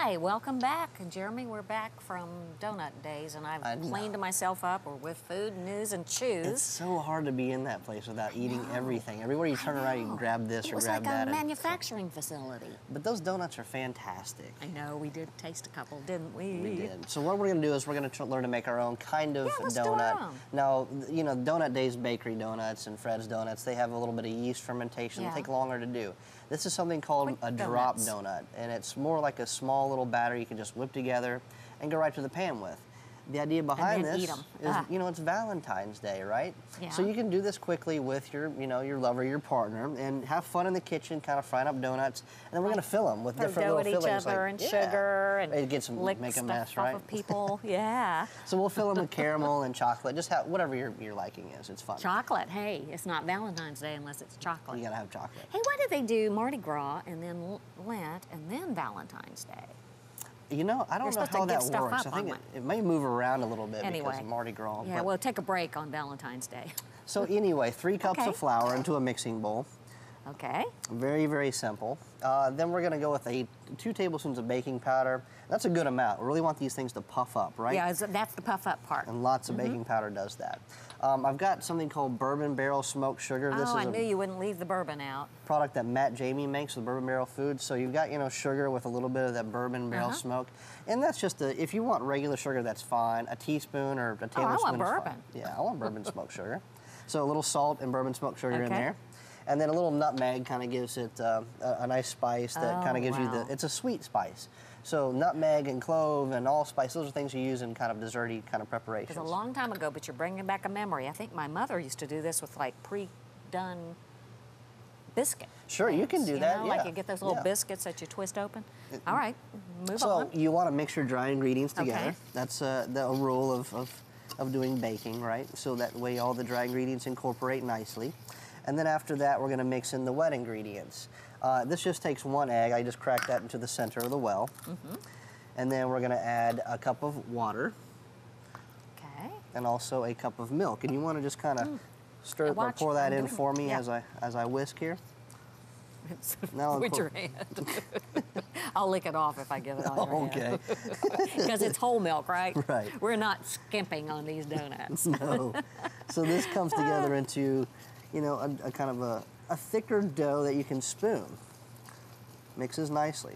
Hi, welcome back. Jeremy, we're back from donut days, and I've cleaned myself up. We're with food, news, and chews. It's so hard to be in that place without eating everything. Everywhere you turn around, you can grab this or grab that. It was like a manufacturing facility. But those donuts are fantastic. I know, we did taste a couple, didn't we? We did. So what we're going to do is we're going to learn to make our own kind of let's donut. do our own. Now, you know, Donut Days Bakery Donuts and Fred's Donuts, they have a little bit of yeast fermentation. They take longer to do. This is something called a drop donut, and it's more like a small little batter you can just whip together and go right to the pan with. The idea behind this is, you know, it's Valentine's Day, right? Yeah. So you can do this quickly with your, you know, your lover, your partner, and have fun in the kitchen, kind of frying up donuts. And then we're going to fill them with different little fillings, each other and sugar and make a mess, right? Off of people, yeah. So we'll fill them with caramel and chocolate. Just have whatever your liking is. It's fun. Chocolate. Hey, it's not Valentine's Day unless it's chocolate. You got to have chocolate. Hey, why did they do Mardi Gras and then Lent and then Valentine's Day? You know, I don't know how that works. I think it may move around a little bit because of Mardi Gras. Yeah, we'll take a break on Valentine's Day. So anyway, 3 cups of flour into a mixing bowl. Okay. Very, very simple. Then we're going to go with 2 tablespoons of baking powder. That's a good amount. We really want these things to puff up, right? Yeah, that's the puff up part. And lots of baking powder does that. I've got something called bourbon barrel smoked sugar. This is I knew you wouldn't leave the bourbon out. Product that Matt Jamie makes with Bourbon Barrel Foods. So you've got, you know, sugar with a little bit of that bourbon barrel smoke. And that's just if you want regular sugar, that's fine. A teaspoon or a tablespoon I want is bourbon. fine. Yeah, I want bourbon smoked sugar. So a little salt and bourbon smoked sugar in there. And then a little nutmeg kind of gives it a nice spice that kind of gives you it's a sweet spice. So nutmeg and clove and allspice, those are things you use in kind of desserty kind of preparations. It was a long time ago, but you're bringing back a memory. I think my mother used to do this with like pre-done biscuit. Sure, you can do that, know, like you get those little biscuits that you twist open. All right, move on. So you want to mix your dry ingredients together. That's a rule of doing baking, right? So that way all the dry ingredients incorporate nicely. And then after that, we're going to mix in the wet ingredients. This just takes 1 egg. I just cracked that into the center of the well. And then we're going to add a cup of water. Okay. And also a cup of milk. And you want to just kind of stir, pour that in for me as I whisk here. Now with your hand. I'll lick it off if I give it on your hand. Because it's whole milk, right? Right. We're not skimping on these donuts. No. So this comes together into, you know, a kind of a thicker dough that you can spoon. Mixes nicely.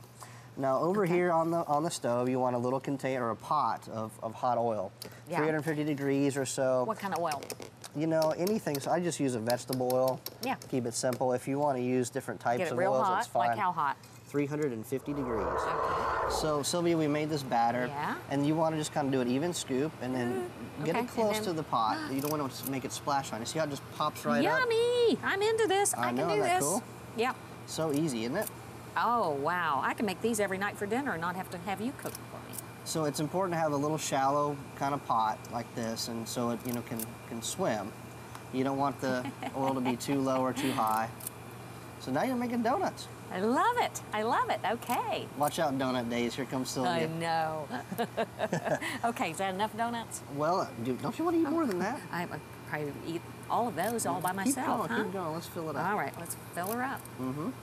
Now over here on the stove, you want a little container or a pot of hot oil, 350 degrees or so. What kind of oil? You know, anything. So I just use a vegetable oil. Yeah. Keep it simple. If you want to use different types of oils, that's fine. Like how hot? 350 degrees. Okay. So Sylvia, we made this batter, and you want to just kind of do an even scoop, and then get it close to the pot. You don't want to make it splash on you. See how it just pops right up? Yummy! I'm into this. I can do this. Cool? Yep. So easy, isn't it? Oh wow! I can make these every night for dinner and not have to have you cook for me. So it's important to have a little shallow kind of pot like this, and so it can swim. You don't want the oil to be too low or too high. So now you're making donuts. I love it. I love it. Okay. Watch out, Donut Days. Here comes Sylvia. I know. Okay, is that enough donuts? Well, don't you want to eat more than that? I would probably eat all of those all by myself. Keep going. Let's fill it up. All right, let's fill her up.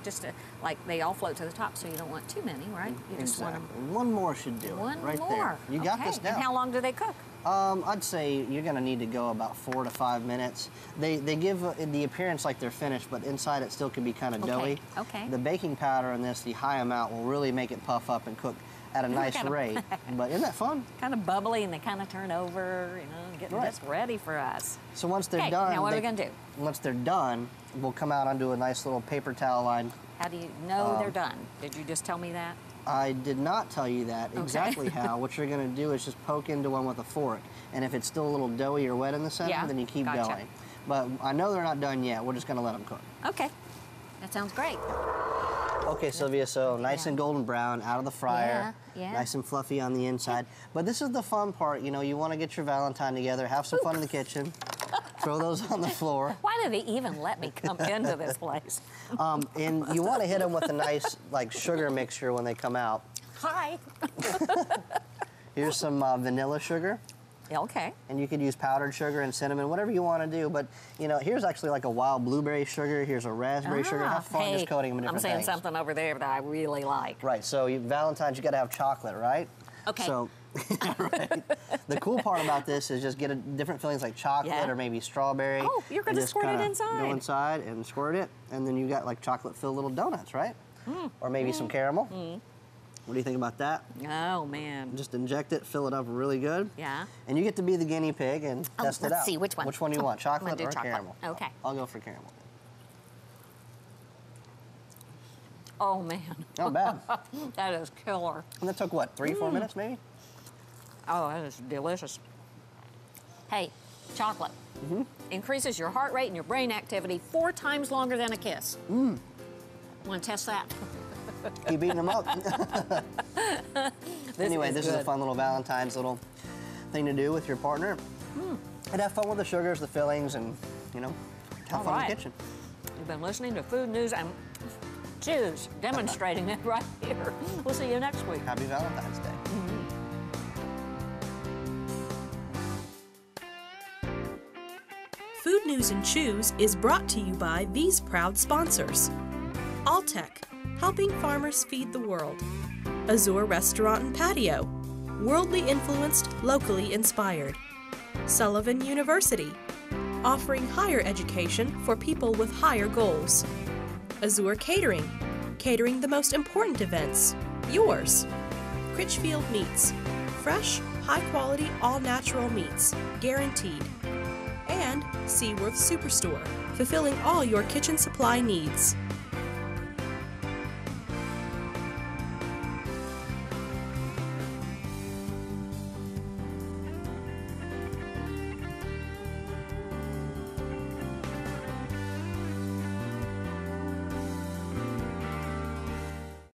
Just like they all float to the top, so you don't want too many, right? You just want them. One more should do it. One right more. There. You got this now. And how long do they cook? I'd say you're going to need to go about 4 to 5 minutes. They give the appearance like they're finished, but inside it still can be kind of doughy. Okay. The baking powder in this, the high amount, will really make it puff up and cook at a nice rate. But isn't that fun? Kind of bubbly, and they kind of turn over, you know, getting this ready for us. So once they're done, now what are we going to do? Once they're done, we'll come out onto a nice little paper towel line. How do you know they're done? Did you just tell me that? I did not tell you that exactly how. What you're going to do is just poke into one with a fork. And if it's still a little doughy or wet in the center, then you keep going. But I know they're not done yet. We're just going to let them cook. Okay. That sounds great. Okay, Sylvia, so nice and golden brown out of the fryer. Nice and fluffy on the inside. But this is the fun part. You know, you want to get your Valentine together, have some fun in the kitchen. Throw those on the floor. Why do they even let me come into this place? And you want to hit them with a nice, like, sugar mixture when they come out. Hi. Here's some vanilla sugar. Okay. And you could use powdered sugar and cinnamon, whatever you want to do. But, you know, here's actually like a wild blueberry sugar. Here's a raspberry sugar. Have fun just coating them in different things. I'm seeing something over there that I really like. Right. So Valentine's, you got to have chocolate, right? Okay. So, right. The cool part about this is just get different fillings like chocolate or maybe strawberry. Oh, you're going to squirt it inside. Go inside and squirt it, and then you got like chocolate-filled little donuts, right? Or maybe some caramel. What do you think about that? Oh, man. Just inject it, fill it up really good. Yeah. And you get to be the guinea pig and test it out. Let's see, which one? Which one do you want, chocolate or caramel? Okay. I'll go for caramel. Oh, man. Not bad. That is killer. And that took, what, 3-4 minutes maybe? Oh, that is delicious. Hey, chocolate increases your heart rate and your brain activity 4 times longer than a kiss. Want to test that? Keep eating them up. Anyway, this is a fun little Valentine's little thing to do with your partner. And have fun with the sugars, the fillings, and, you know, have fun in the kitchen. You've been listening to Food News and Chews, demonstrating it right here. We'll see you next week. Happy Valentine's Day. Food News and Chews is brought to you by these proud sponsors. Alltech, helping farmers feed the world. Azure Restaurant and Patio, worldly influenced, locally inspired. Sullivan University, offering higher education for people with higher goals. Azure Catering, catering the most important events, yours. Critchfield Meats, fresh, high-quality, all-natural meats, guaranteed. And Seaworth Superstore, fulfilling all your kitchen supply needs.